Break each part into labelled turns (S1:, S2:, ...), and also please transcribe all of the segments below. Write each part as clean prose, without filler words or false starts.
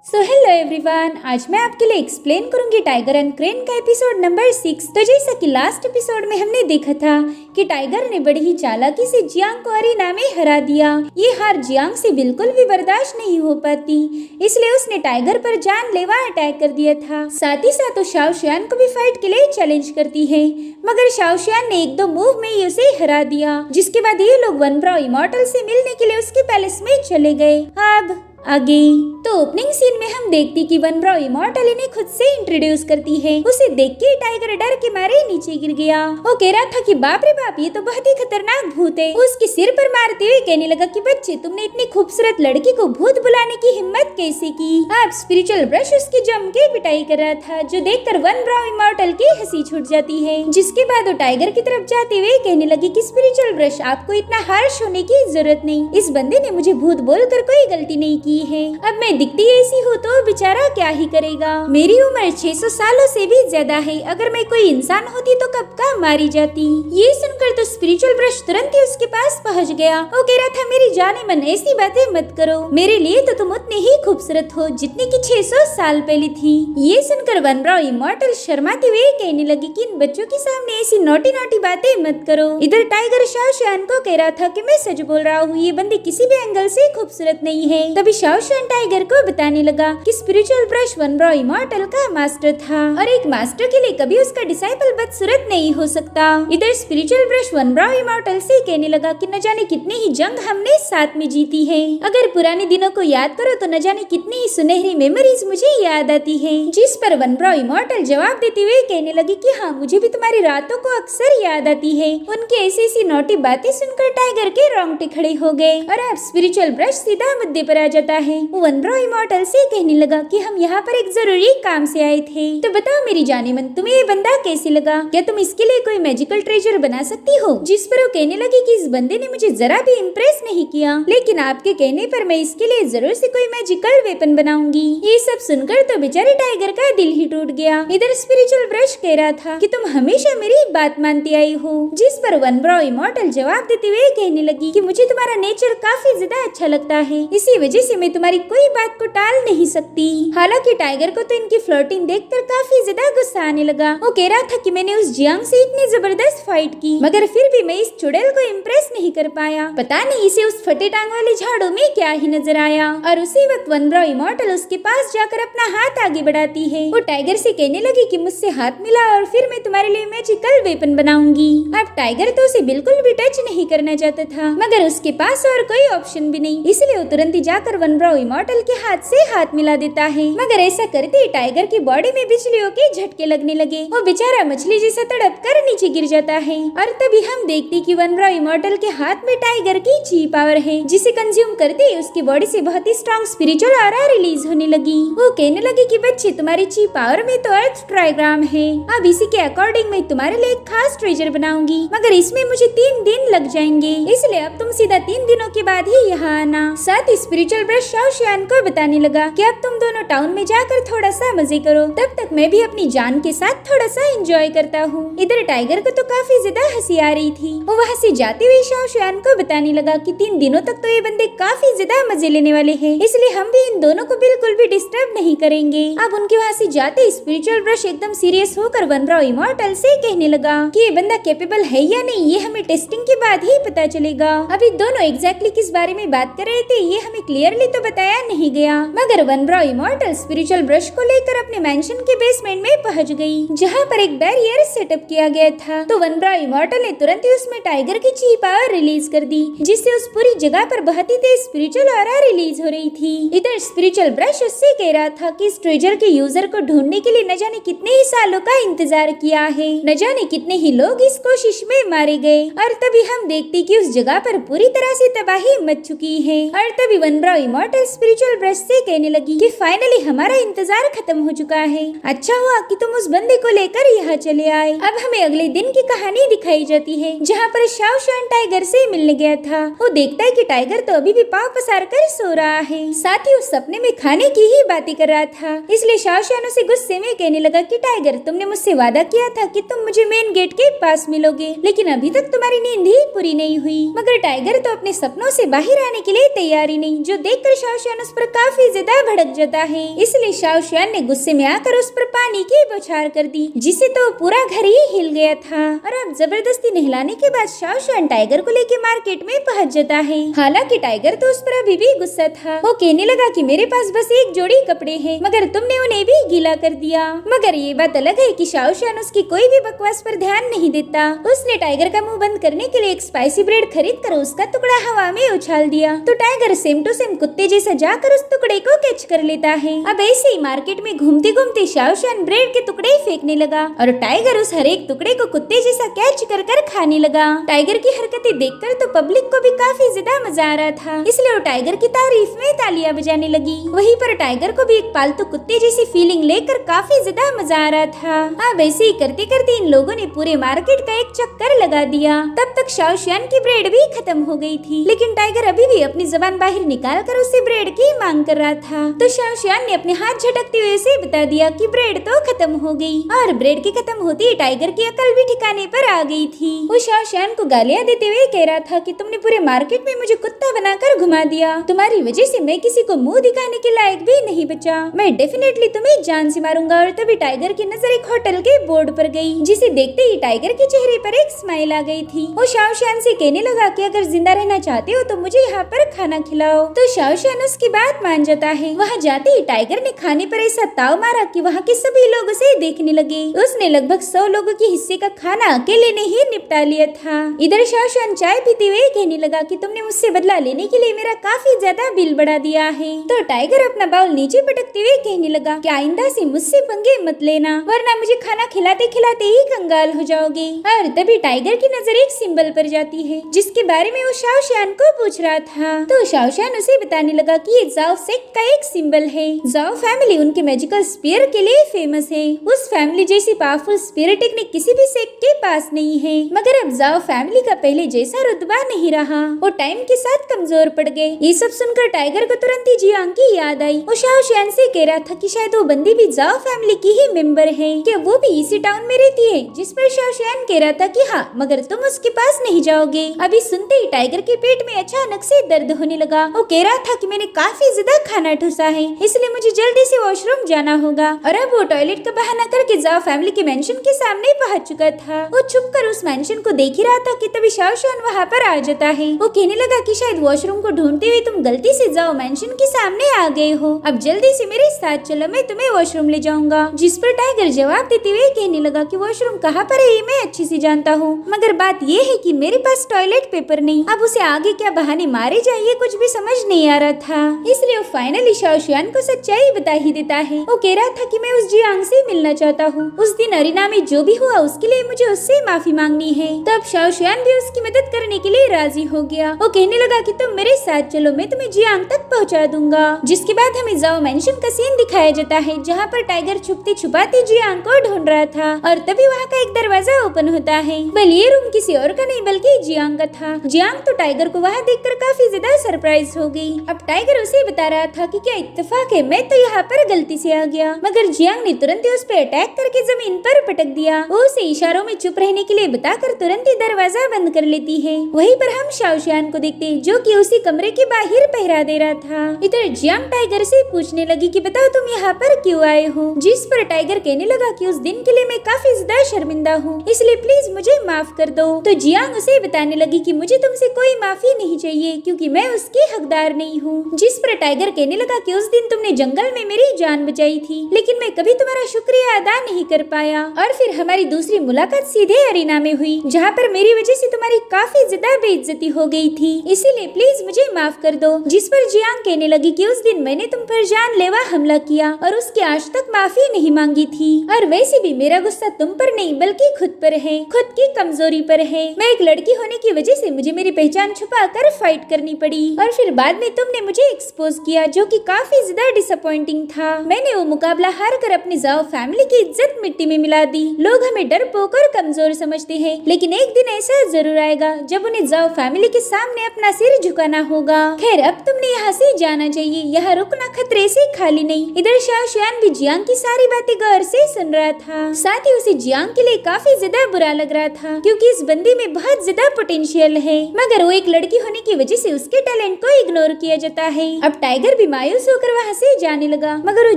S1: So hello everyone, आज मैं आपके लिए एक्सप्लेन करूंगी टाइगर एंड क्रेन का एपिसोड नंबर 6। तो जैसा कि लास्ट एपिसोड में हमने देखा था कि टाइगर ने बड़ी ही चालाकी से जियांग को अरीना में हरा दिया। ये हार जियांग से बिल्कुल भी बर्दाश्त नहीं हो पाती, इसलिए उसने टाइगर पर जानलेवा अटैक कर दिया था। साथ ही साथ वो शाओशियान को भी फाइट के लिए चैलेंज करती है, मगर शाओशियान ने एक दो मूव में ही उसे हरा दिया। जिसके बाद ये लोग वन ब्रो इमॉर्टल से मिलने के लिए उसके पैलेस में चले गए। अब आगे तो ओपनिंग सीन में हम देखती कि वन ब्रो इमॉर्टल इन्हें खुद से इंट्रोड्यूस करती है। उसे देख के टाइगर डर के मारे नीचे गिर गया। वो कह रहा था कि बाप रे बाप, ये तो बहुत ही खतरनाक भूत है। उसके सिर पर मारते हुए कहने लगा कि बच्चे, तुमने इतनी खूबसूरत लड़की को भूत बुलाने की हिम्मत कैसे की। अब स्पिरिचुअल ब्रश उसकी जम के पिटाई कर रहा था, जो देखकर वन ब्रो इमॉर्टल की हंसी छूट जाती है। जिसके बाद वो टाइगर की तरफ जाते हुए कहने लगी कि स्पिरिचुअल ब्रश, आपको इतना हार्श होने की जरूरत नहीं। इस बंदे ने मुझे भूत बोलकर कोई गलती नहीं की है। अब मैं दिखती ऐसी हूँ तो बेचारा क्या ही करेगा। मेरी उम्र 600 सालों से भी ज्यादा है। अगर मैं कोई इंसान होती तो कब का मारी जाती। ये सुनकर तो स्पिरिचुअल ब्रश तुरंत ही उसके पास पहुँच गया। वो कह रहा था, मेरी जाने मन ऐसी बातें मत करो, मेरे लिए तो तुम उतने ही खूबसूरत हो जितने की 600 साल पहले थी। ये सुनकर वन ब्रो इमॉर्टल शर्माते हुए कहने लगी कि इन बच्चों के सामने ऐसी नोटी नोटी बातें मत करो। इधर टाइगर शाओशियान को कह रहा था कि मैं सच बोल रहा हूँ, ये बंदी किसी भी एंगल से खूबसूरत नहीं है। तभी शाओशियान टाइगर को बताने लगा कि spiritual brush one bro immortal का मास्टर था और एक मास्टर के लिए कभी उसका डिसाइपल बदसूरत नहीं हो सकता। इधर spiritual brush one bro immortal से कहने लगा कि न जाने कितनी ही जंग हमने साथ में जीती है। अगर पुराने दिनों को याद करो तो न जाने कितनी ही सुनहरी मेमोरीज मुझे याद आती है। जिस पर वन ब्रो इमॉर्टल जवाब देते हुए कहने लगी कि हाँ, मुझे भी तुम्हारी रातों को अक्सर याद आती है। उनकी ऐसी नोटी बातें सुनकर टाइगर के रोंगटे खड़े हो गए और अब स्पिरिचुअल ब्रश सीधा मुद्दे पर आ जाता है। वन ब्रो इमॉर्टल से कहने लगा कि हम यहाँ पर एक जरूरी काम से आए थे। तो बताओ मेरी जाने मन, तुम्हें ये बंदा कैसे लगा? क्या तुम इसके लिए कोई मैजिकल ट्रेजर बना सकती हो? जिस पर वो कहने लगी कि इस बंदे ने मुझे जरा भी इम्प्रेस नहीं किया, लेकिन आपके कहने पर मैं इसके लिए जरूर से कोई मैजिकल वेपन बनाऊंगी। ये सब सुनकर तो बेचारे टाइगर का दिल ही टूट गया। इधर स्पिरिचुअल ब्रश कह रहा था कि तुम हमेशा मेरी बात मानती आई हो। जिस पर वन ब्रो इमॉर्टल जवाब देते हुए कहने लगी कि मुझे तुम्हारा नेचर काफी ज्यादा अच्छा लगता है, इसी वजह से मैं तुम्हारी कोई बात को टाल नहीं सकती। हालांकि टाइगर को तो इनकी फ्लर्टिंग देखकर काफी ज्यादा गुस्सा आने लगा। वो कह रहा था कि मैंने उस जियांग से इतनी जबरदस्त फाइट की, मगर फिर भी मैं इस चुड़ैल को इम्प्रेस नहीं कर पाया। पता नहीं इसे उस फटे टांग वाले झाड़ू में क्या ही नजर आया। और उसी वक्त वन ब्रो इमॉर्टल उसके पास जाकर अपना हाथ आगे बढ़ाती है। वो टाइगर से कहने लगी कि मुझसे हाथ मिला और फिर मैं तुम्हारे लिए मैजिकल वेपन बनाऊंगी। अब टाइगर तो उसे बिल्कुल भी टच नहीं करना चाहता था, मगर उसके पास और कोई ऑप्शन भी नहीं, इसलिए वो तुरंत ही जाकर वन ब्रो इमॉर्टल के हाथ से हाथ मिला देता है। मगर ऐसा करते ही टाइगर की बॉडी में बिजलियों के झटके लगने लगे। वो बेचारा मछली जैसा तड़प कर नीचे गिर जाता है। और तभी हम देखते कि वन ब्रो इमॉर्टल के हाथ में टाइगर की ची पावर है, जिसे कंज्यूम करते ही उसकी बॉडी से बहुत ही स्ट्रॉन्ग स्पिरिचुअल ऑरा रिलीज होने लगी। वो कहने लगी कि बच्चे, तुम्हारी ची पावर में तो अर्थ ट्राइग्राम है। अब इसी के अकॉर्डिंग मैं तुम्हारे लिए एक खास ट्रेजर बनाऊंगी, मगर इसमें मुझे 3 दिन लग जाएंगे, इसलिए अब तुम सीधा 3 दिनों के बाद ही यहाँ आना। साथ ही स्पिरिचुअल ब्रश शाओशियान को बताने लगा कि अब तुम दोनों टाउन में जाकर थोड़ा सा मजे करो, तब तक मैं भी अपनी जान के साथ थोड़ा सा एंजॉय करता हूँ। इधर टाइगर को तो काफी ज्यादा हंसी आ रही थी। वो वहाँ से जाते हुए शाओशियान को बताने लगा कि 3 दिनों तक तो ये बंदे काफी ज्यादा मजे लेने वाले हैं, इसलिए हम भी इन दोनों को बिल्कुल भी डिस्टर्ब नहीं करेंगे। अब उनके वहाँ से जाते स्पिरिचुअल ब्रश एकदम सीरियस होकर वन ब्रो इमॉर्टल से कहने लगा कि ये बंदा कैपेबल है या नहीं, ये हमें टेस्टिंग के बाद ही पता चलेगा। अभी दोनों एग्जैक्टली किस बारे में बात कर रहे थे ये हमें क्लियरली तो बताया नहीं गया, मगर one bro immortal spiritual brush को लेकर अपने मैंशन के बेसमेंट में पहुंच गई, जहां पर एक बैरियर सेटअप किया गया था। तो वन ब्रो इमॉर्टल ने तुरंत ही उसमें टाइगर की ची पावर रिलीज कर दी, जिससे उस पूरी जगह पर बहुत ही तेज स्पिरिचुअल ऑरा रिलीज हो रही थी। इधर स्पिरिचुअल ब्रश उससे कह रहा था कि इस ट्रेजर के यूजर को ढूंढने के लिए न जाने कितने ही सालों का इंतजार किया है, न जाने कितने ही लोग इस कोशिश में मारे गए। और तभी हम देखते कि उस जगह पर पूरी तरह से तबाही मच चुकी है। और तभी one bro immortal spiritual brush से कहने लगी कि फाइनली हमारा इंतजार खत्म हो चुका है। अच्छा हुआ कि तुम उस बंदे को लेकर यहाँ चले आए। अब हमें अगले दिन की कहानी दिखाई जाती है, जहाँ पर शाओशियान टाइगर से मिलने गया था। वो देखता है कि टाइगर तो अभी भी पाँव पसार कर सो रहा है, साथ ही उस सपने में खाने की ही बातें कर रहा था। इसलिए शाओशियान उसे गुस्से में कहने लगा कि टाइगर, तुमने मुझसे वादा किया था कि तुम मुझे मेन गेट के पास मिलोगे, लेकिन अभी तक तुम्हारी नींद ही पूरी नहीं हुई। मगर टाइगर तो अपने सपनों से बाहर आने के लिए तैयार ही नहीं, जो देखकर शाओशियान उस पर काफी ज्यादा भड़क जाता जाता है। इसलिए शाओशियान ने गुस्से में आकर उस पर पानी की बौछार कर दी, जिससे तो पूरा घर ही हिल गया था। और अब जबरदस्ती नहलाने के बाद शाओशियान टाइगर को लेके मार्केट में पहुंच जाता है। हालांकि टाइगर तो उस पर अभी भी गुस्सा था। वो कहने लगा कि मेरे पास बस एक जोड़ी कपड़े हैं, मगर तुमने उन्हें भी गीला कर दिया। मगर ये बात अलग है कि शाओशियान उसकी कोई भी बकवास पर ध्यान नहीं देता। उसने टाइगर का मुंह बंद करने के लिए एक स्पाइसी ब्रेड खरीद कर उसका टुकड़ा हवा में उछाल दिया, तो टाइगर सेम टू सेम कुत्ते जैसा जाकर उस टुकड़े को कैच कर लेता है। अब ऐसे ही मार्केट में घूमते घूमते शाओशियान ब्रेड के टुकड़े फेंकने लगा और टाइगर उस हर एक टुकड़े को कुत्ते जैसा कैच कर कर खाने लगा। टाइगर की हरकतें देखकर तो पब्लिक को भी काफी ज्यादा मजा आ रहा था, इसलिए वो टाइगर की तारीफ में तालियां बजाने लगी। वहीं पर टाइगर को भी एक पालतू कुत्ते जैसी फीलिंग लेकर काफी ज्यादा मजा आ रहा था। अब ऐसे ही करते करते इन लोगों ने पूरे मार्केट का एक चक्कर लगा दिया। तब तक शाओशियान की ब्रेड भी खत्म हो गई थी, लेकिन टाइगर अभी भी अपनी जबान बाहर निकाल कर उसे ब्रेड की मांग कर रहा था। तो शाओशियान ने अपने हाथ झटकते हुए उसे बता दिया कि ब्रेड तो खत्म हो गई। और ब्रेड के खत्म होते ही टाइगर की अकल भी ठिकाने पर आ गई थी। वो शाओशियान को गालियां देते हुए कह रहा था कि तुमने पूरे मार्केट में मुझे कुत्ता बनाकर घुमा दिया। तुम्हारी वजह से मैं किसी को मुंह दिखाने के लायक भी नहीं बचा। मैं डेफिनेटली तुम्हें जान से मारूंगा। और तभी टाइगर की नजर एक होटल के बोर्ड पर गई, जिसे देखते ही टाइगर के चेहरे पर एक स्माइल आ गई थी। वो शाओशियान से कहने लगा कि अगर जिंदा रहना चाहते हो तो मुझे यहाँ पर खाना खिलाओ। तो शाओशियान उसकी बात मान जाता है। वहाँ जाते ही टाइगर ने खाने पर ऐसा ताव मारा कि वहाँ के सभी लोग उसे देखने लगे। उसने लगभग 100 लोगों के हिस्से का खाना अकेले ने ही निपटा लिया था। इधर शाओशियान चाय पीते हुए कहने लगा कि तुमने मुझसे बदला लेने के लिए मेरा काफी ज्यादा बिल बढ़ा दिया है। तो टाइगर अपना बाउल नीचे पटकते हुए कहने लगा कि आइंदा से मुझसे पंगे मत लेना, वरना मुझे खाना खिलाते खिलाते ही कंगाल हो जाओगे। और तभी टाइगर की नजर एक सिंबल पर जाती है, जिसके बारे में वो शाओशियान को पूछ रहा था। तो शाओशियान उसे बताने लगा कि ये जाओ सेक्ट का एक सिंबल है। जाओ फैमिली उनके मैजिकल स्पीयर के लिए फेमस है। उस फैमिली जैसी पावरफुल स्पीयर टेक्निक किसी भी सेक्ट के पास नहीं है। मगर अब जाओ फैमिली का पहले जैसा रुतबा नहीं रहा, वो टाइम के साथ कमजोर पड़ गए। ये सब सुनकर टाइगर को तुरंत ही जियांग की याद आई। वो शाओशियान से कह रहा था कि शायद वो बंदी भी जाओ फैमिली की ही मेंबर है, क्या वो भी इसी टाउन में रहती है। जिस पर शाओशियान कह रहा था कि हाँ, मगर तुम उसके पास नहीं जाओगे। अभी सुनते ही टाइगर के पेट में अचानक से दर्द होने लगा। वो कह रहा था कि मैंने काफी ज्यादा खाना ठूसा है, इसलिए मुझे जल्दी से वॉशरूम जाना होगा। और अब वो टॉयलेट का बहाना करके जाओ फैमिली के मेंशन के सामने पहुंच चुका था। वो छुपकर उस मेंशन को देख ही रहा था कि तभी शाओशियान वहाँ पर आ जाता है। वो कहने लगा कि शायद वॉशरूम को ढूंढते हुए तुम गलती से जाओ मेंशन के सामने आ गए हो। अब जल्दी से मेरे साथ चलो, मैं तुम्हें वॉशरूम ले जाऊंगा। जिस पर टाइगर जवाब देते हुए कहने लगा कि वॉशरूम कहाँ पर है ये मैं अच्छे से जानता हूँ, मगर बात ये है कि मेरे पास टॉयलेट पेपर नहीं। अब उसे आगे क्या बहाने मारे जाए ये कुछ भी समझ नहीं आ रहा था, इसलिए वो फाइनली शाओशियान को सच्चाई बता ही देता है। वो कह रहा था कि मैं उस जियांग से मिलना चाहता हूँ। उस दिन अरीना में जो भी हुआ उसके लिए मुझे उससे माफी मांगनी है। तब शाओशियान भी उसकी मदद करने के लिए राजी हो गया। वो कहने लगा कि तुम मेरे साथ चलो, मैं तुम्हें जियांग तक पहुँचा दूंगा। जिसके बाद हमें जाओ मेंशन का सीन दिखाया जाता है, जहाँ पर टाइगर छुपते छुपाते जियांग को ढूंढ रहा था। और तभी वहाँ का एक दरवाजा ओपन होता है। बल ये रूम किसी और का नहीं बल्कि जियांग का था। जियांग तो टाइगर को वहाँ देखकर काफी ज्यादा सरप्राइज हो गई। अब टाइगर उसे बता रहा था कि क्या इत्तेफाक है, मैं तो यहाँ पर गलती से आ गया। मगर जियांग ने तुरंत ही उस पर अटैक करके जमीन पर पटक दिया। वो उसे इशारों में चुप रहने के लिए बताकर तुरंत ही दरवाजा बंद कर लेती है। वहीं पर हम शाओशियान को देखते हैं, जो कि उसी कमरे के बाहर पहरा दे रहा था। इधर जियांग टाइगर से पूछने लगी कि बताओ तुम यहाँ पर क्यों आए हो। जिस पर टाइगर कहने लगा कि उस दिन के लिए मैं काफी ज्यादा शर्मिंदा हूँ, इसलिए प्लीज मुझे माफ कर दो। तो जियांग उसे बताने लगी कि मुझे तुमसे कोई माफी नहीं चाहिए, क्योंकि मैं उसकी हकदार नहीं हूँ। जिस पर टाइगर कहने लगा कि उस दिन तुमने जंगल में मेरी जान बचाई थी, लेकिन मैं कभी तुम्हारा शुक्रिया अदा नहीं कर पाया। और फिर हमारी दूसरी मुलाकात सीधे अरीना में हुई, जहाँ पर मेरी वजह से तुम्हारी काफी ज्यादा बेइज्जती हो गई थी, इसीलिए प्लीज मुझे माफ कर दो। जिस पर जियांग कहने लगी कि उस दिन मैंने तुम पर जानलेवा हमला किया और उसके आज तक माफी नहीं मांगी थी। और वैसे भी मेरा गुस्सा तुम पर नहीं बल्कि खुद पर है, खुद की कमजोरी पर है। मैं एक लड़की होने की वजह से मुझे मेरी पहचान छुपा कर फाइट करनी पड़ी, और फिर बाद में तुमने मुझे एक्सपोज किया, जो कि काफी ज्यादा डिसअपॉइंटिंग था। मैंने वो मुकाबला हार कर अपनी जाओ फैमिली की इज्जत मिट्टी में मिला दी। लोग हमें डरपोक और कमजोर समझते हैं, लेकिन एक दिन ऐसा जरूर आएगा जब उन्हें जाओ फैमिली के सामने अपना सिर झुकाना होगा। खैर, अब तुमने यहाँ से जाना चाहिए, यहाँ रुकना खतरे से खाली नहीं। इधर शाओ शुआन भी जियांग की सारी बातें गौर से सुन रहा था। साथ ही उसे जियांग के लिए काफी ज्यादा बुरा लग रहा था, क्योंकि इस बंदी में बहुत ज्यादा पोटेंशियल है, मगर वो एक लड़की होने की वजह से उसके टैलेंट को इग्नोर किया जाता है। अब टाइगर भी मायूस होकर वहाँ से जाने लगा, मगर वो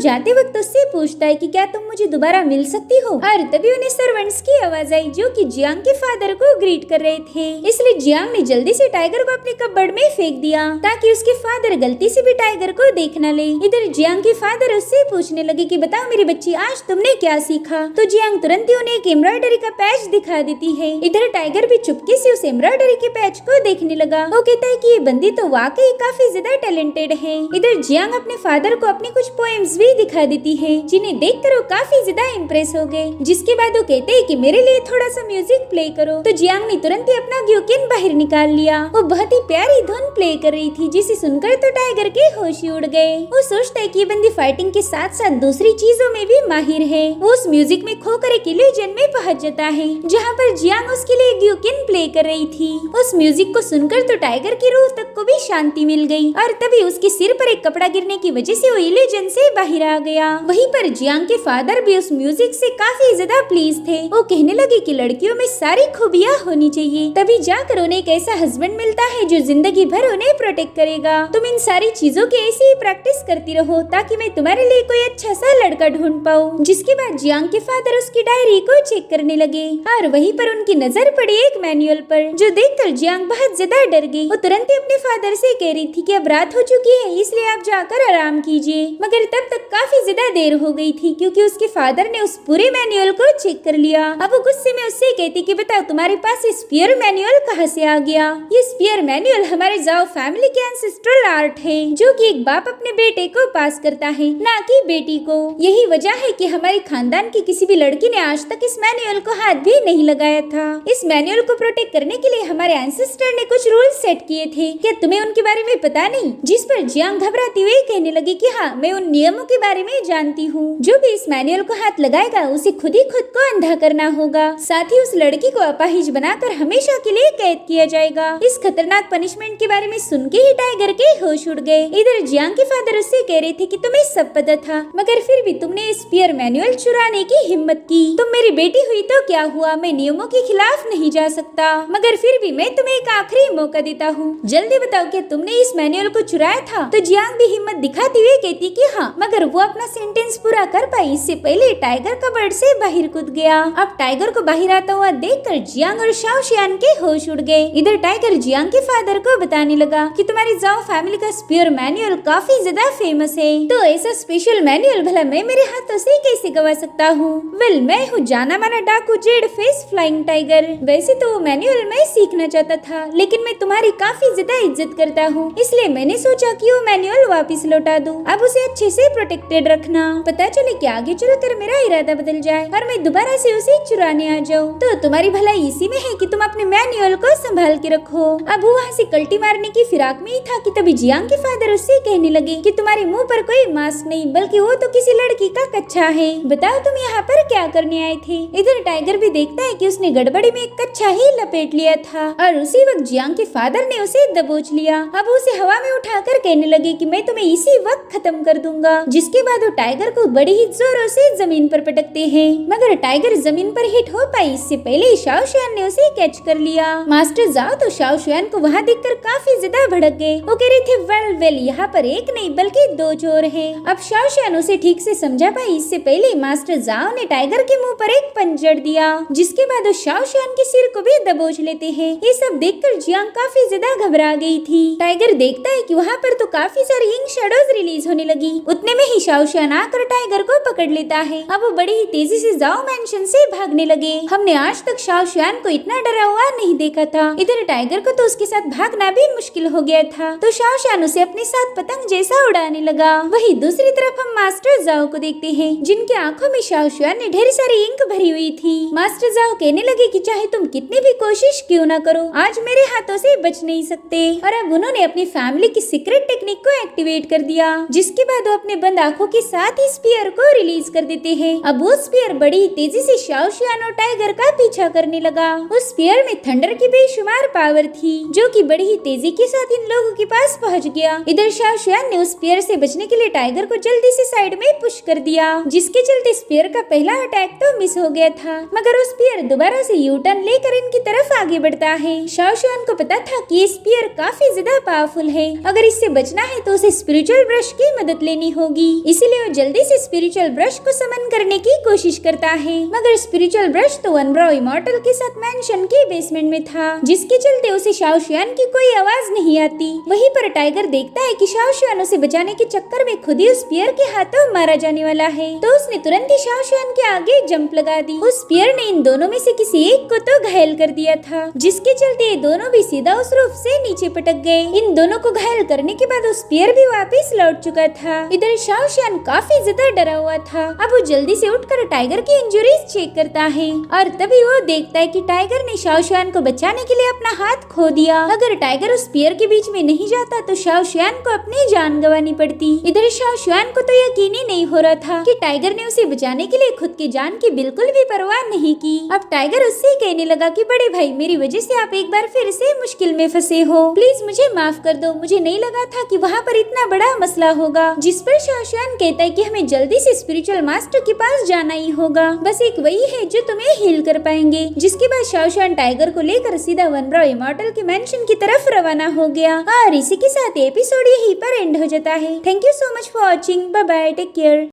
S1: जाते वक्त उससे पूछता है कि क्या तुम मुझे दोबारा मिल सकती हो। और तभी उन्हें सर्वेंट्स की आवाज आई जो कि जियांग के फादर को ग्रीट कर रहे थे। इसलिए जियांग ने जल्दी से टाइगर को अपने कपबोर्ड में फेंक दिया ताकि उसके फादर गलती से भी टाइगर को देख न ले। इधर जियांग के फादर उससे पूछने लगे कि बताओ मेरी बच्ची, आज तुमने क्या सीखा। तो जियांग तुरंत ही उन्हें एक एम्ब्रॉयडरी का पैच दिखा देती है। इधर टाइगर भी चुपके से उस एम्ब्रॉयडरी के पैच को देखने लगा। वो कहता है कि ये बंदी तो वाकई काफी ज्यादा टैलेंटेड है। इधर जियांग अपने फादर को अपनी कुछ पोएम्स भी दिखा देती है, जिन्हें देखकर वो काफी ज्यादा इम्प्रेस हो गए। जिसके बाद वो कहते हैं कि मेरे लिए थोड़ा सा म्यूजिक प्ले करो। तो जियांग ने तुरंत ही अपना ग्योकिन बाहर निकाल लिया। वो बहुत ही प्यारी धुन प्ले कर रही थी, जिसे सुनकर तो टाइगर के होश ही उड़ गए। वो सोचता है कि ये बंदी फाइटिंग के साथ साथ दूसरी चीजों में भी माहिर है। वो उस म्यूजिक में खोकर एक इल्यूजन में पहुंच जाता है, जहाँ पर जियांग उसके लिए ग्योकिन प्ले कर रही थी। उस म्यूजिक को सुनकर तो टाइगर की रूह तक को भी शांति मिल गई, और तभी उसके सिर पर एक कपड़ा गिरने की वजह से वो इल्यूजन से बाहर आ गया। वहीं पर जियांग के फादर भी उस म्यूजिक से काफी ज्यादा प्लीज थे। वो कहने लगे कि लड़कियों में सारी खूबियाँ होनी चाहिए, तभी जाकर उन्हें एक ऐसा हस्बैंड मिलता है जो जिंदगी भर उन्हें प्रोटेक्ट करेगा। तुम इन सारी चीजों की ऐसी ही प्रैक्टिस करती रहो ताकि मैं तुम्हारे लिए कोई अच्छा सा लड़का ढूंढ पाऊँ। जिसके बाद जियांग के फादर उसकी डायरी को चेक करने लगे, और वहीं पर उनकी नजर पड़ी एक मैनुअल पर, जो देखकर जियांग बहुत ज्यादा डर गई। वो तुरंत ही अपने फादर से कह रही थी कि अब रात हो चुकी है, इसलिए आप जाकर आराम कीजिए। मगर तब तक काफी ज्यादा देर हो गई थी, क्योंकि उसके फादर ने उस पूरे मैनुअल को चेक कर लिया। अब वो गुस्से में उससे कहती कि बताओ तुम्हारे पास स्पीयर मैनुअल कहाँ से आ गया। ये स्पीयर मैनुअल हमारे जाओ फैमिली के एंसेस्ट्रल आर्ट है, जो कि एक बाप अपने बेटे को पास करता है, ना कि बेटी को। यही वजह है कि हमारे खानदान की किसी भी लड़की ने आज तक इस मैनुअल को हाथ भी नहीं लगाया था। इस मैनुअल को प्रोटेक्ट करने के लिए हमारे एंसेस्टर ने कुछ रूल सेट किए थे, क्या तुम्हें उनके बारे में पता नहीं। जिस पर जियांग घबराती हुई कहने लगी कि हाँ, मैं उन नियमों के बारे में जानती हूँ। जो भी इस मैनुअल को हाथ लगाएगा उसे खुद ही खुद को अंधा करना होगा। साथ ही उस लड़की को अपाहिज बनाकर हमेशा के लिए कैद किया जाएगा। इस खतरनाक पनिशमेंट के बारे में सुन के ही टाइगर के होश उड़ गए। इधर जियांग के फादर उससे कह रहे थे कि तुम्हें सब पता था, मगर फिर भी तुमने स्पीयर मैनुअल चुराने की हिम्मत की। तुम मेरी बेटी हुई तो क्या हुआ, मैं नियमों के खिलाफ नहीं जा सकता, मगर फिर भी मैं तुम्हें एक आखिरी मौका देता हूँ। जल्दी बताओ क्या तुमने इस मैनुअल को चुराया था। तो जियांग भी हिम्मत दिखाते हुए कहती कि हाँ, मगर वो अपना सेंटेंस पूरा कर पाई इससे पहले टाइगर कबर्ड से बाहर कूद गया। अब टाइगर को बाहर आता हुआ देखकर जियांग और शाओ शुआन के होश उड़ गए। इधर टाइगर जियांग के फादर को बताने लगा कि तुम्हारी जाओ फैमिली का स्पीयर मैनुअल काफी ज्यादा फेमस है, तो ऐसा स्पेशल मैनुअल भला मैं मेरे हाथों से कैसे गवा सकता हूँ। वेल, मैं हूँ जाना माना डाकू जेड फेस फ्लाइंग टाइगर। वैसे तो वो मैनुअल मैं सीखना चाहता था, लेकिन मैं तुम्हारी काफी ज्यादा इज्जत करता हूँ, इसलिए मैंने सोचा कि वो मैनुअल वापस लौटा दूं। अब उसे अच्छे से प्रोटेक्टेड रखना, पता चले कि आगे चलकर मेरा इरादा बदल जाए और मैं दोबारा से उसे चुराने आ जाऊं। तो तुम्हारी भलाई इसी में है कि तुम अपने मैनुअल को संभाल के रखो। अब वो वहाँ से कल्टी मारने की फिराक में ही था कि तभी जियांग के फादर उससे कहने लगे कि तुम्हारे मुंह पर कोई मास्क नहीं, बल्कि वो तो किसी लड़की का कच्चा है। बताओ तुम यहाँ पर क्या करने आए थे। इधर टाइगर भी देखता है कि उसने गड़बड़ी में एक कच्चा ही लपेट लिया था, और उसी वक्त जियांग के फादर ने उसे दबोच लिया। अब उसे हवा में उठाकर कहने लगे कि मैं तुम्हें इसी वक्त खत्म कर दूंगा। जिसके बाद वो टाइगर को बड़ी ही जोरों से जमीन पर पटकते हैं, मगर टाइगर जमीन पर हिट हो पाई इससे पहले ही शाओ शुआन ने उसे कैच कर लिया। मास्टर जाओ तो शाओ शुआन को वहाँ देखकर काफी ज्यादा भड़क गए। वो कह रहे थे वेल यहाँ पर एक नहीं बल्कि दो चोर हैं। अब शाओ शुआन उसे ठीक से समझा पाई इससे पहले मास्टर जाओ ने टाइगर के मुंह पर एक पंच जड़ दिया, जिसके बाद वो शाओ शुआन के सिर को भी दबोच लेते हैं। ये सब देखकर जियांग काफी ज्यादा घबरा गई थी। टाइगर देखता है कि वहाँ पर तो काफी सारी इंक शैडोज रिलीज होने लगी। उतने में ही शाओ शुआन आकर टाइगर को पकड़ लेता है। अब वो बड़ी ही तेजी से जाओ मैंशन से भागने लगे। हमने आज तक शाओ शुआन को इतना डरा हुआ नहीं देखा था। इधर टाइगर को तो उसके साथ भागना भी मुश्किल हो गया था, तो शाओ शुआन उसे अपने साथ पतंग जैसा उड़ाने लगा। वही दूसरी तरफ हम मास्टर जाओ को देखते हैं, जिनके आंखों में शाओ शुआन ने ढेर सारी इंक भरी हुई थी। मास्टर जाओ कहने लगे कि चाहे तुम कितनी भी कोशिश क्यों ना करो, आज मेरे हाथों से बच नहीं सकते। और अब उन्होंने अपनी फैमिली की सीक्रेट टेक्निक को एक्टिवेट कर दिया, जिसके बाद वो अपने बंद आंखों के साथ ही स्पीयर स्पीयर को रिलीज कर देते हैं। अब वो स्पीयर बड़ी तेजी से शाओ शुआन और टाइगर का पीछा करने लगा। उस स्पीयर में थंडर की बेशुमार पावर थी, जो कि बड़ी ही तेजी के साथ इन लोगों के पास पहुंच गया। इधर शाओ शुआन ने उस स्पीयर से बचने के लिए टाइगर को जल्दी से साइड में पुश कर दिया, जिसके चलते स्पीयर का पहला अटैक तो मिस हो गया था, मगर वो स्पीयर दोबारा से यू टर्न लेकर इनकी तरफ आगे बढ़ता है। शाओ शुआन को पता था कि ये स्पीयर काफी ज्यादा पावरफुल है, अगर इससे बचना है तो उसे स्पिरिचुअल ब्रश की मदद लेनी होगी। इसीलिए वो जल्दी से स्पिरिचुअल ब्रश को समन करने की कोशिश करता है, मगर स्पिरिचुअल ब्रश तो वनब्रो इमॉर्टल के साथ मैंशन के बेसमेंट में था, जिसके चलते उसे शाओ शुआन की कोई आवाज नहीं आती। वहीं पर टाइगर देखता है कि शाओ शुआन उसे बचाने के चक्कर में खुद ही उस स्पीयर के हाथों मारा जाने वाला है, तो उसने तुरंत ही शाओ शुआन के आगे जंप लगा दी। उस स्पीयर ने इन दोनों में से किसी एक को तो घायल कर दिया था, जिसके चलते ये दोनों भी सीधा उस रूफ से नीचे पटक गए। इन दोनों को घायल करने के बाद उस स्पीयर भी वापस लौट चुका था। इधर शाओ शुआन काफी ज्यादा डरा हुआ था। अब वो जल्दी से उठकर टाइगर की इंजरीज चेक करता है, और तभी वो देखता है कि टाइगर ने शाओ शुआन को बचाने के लिए अपना हाथ खो दिया। अगर टाइगर उस स्पीयर के बीच में नहीं जाता तो शाओ शुआन को अपनी जान गंवानी पड़ती। इधर शाओ शुआन को तो यकीन ही नहीं हो रहा था कि टाइगर ने उसे बचाने के लिए खुद की जान की बिल्कुल भी परवाह नहीं की। अब टाइगर उससे कहने लगा कि बड़े भाई, मेरी वजह से आप एक बार फिर से मुश्किल में फंसे हो, प्लीज मुझे माफ कर दो, मुझे नहीं लगा था कि वहाँ पर इतना बड़ा मसला होगा। जिस पर शाओ शुआन कहता है कि हमें जल्दी से स्पिरिचुअल मास्टर के पास जाना ही होगा, बस एक वही है जो तुम्हें हील कर पाएंगे। जिसके बाद शाओ शुआन टाइगर को लेकर सीधा वनब्रो इमॉर्टल के मैंशन की तरफ रवाना हो गया। और इसी के साथ एपिसोड यहीं पर एंड हो जाता है। Thank you so much for watching. Bye bye, take care.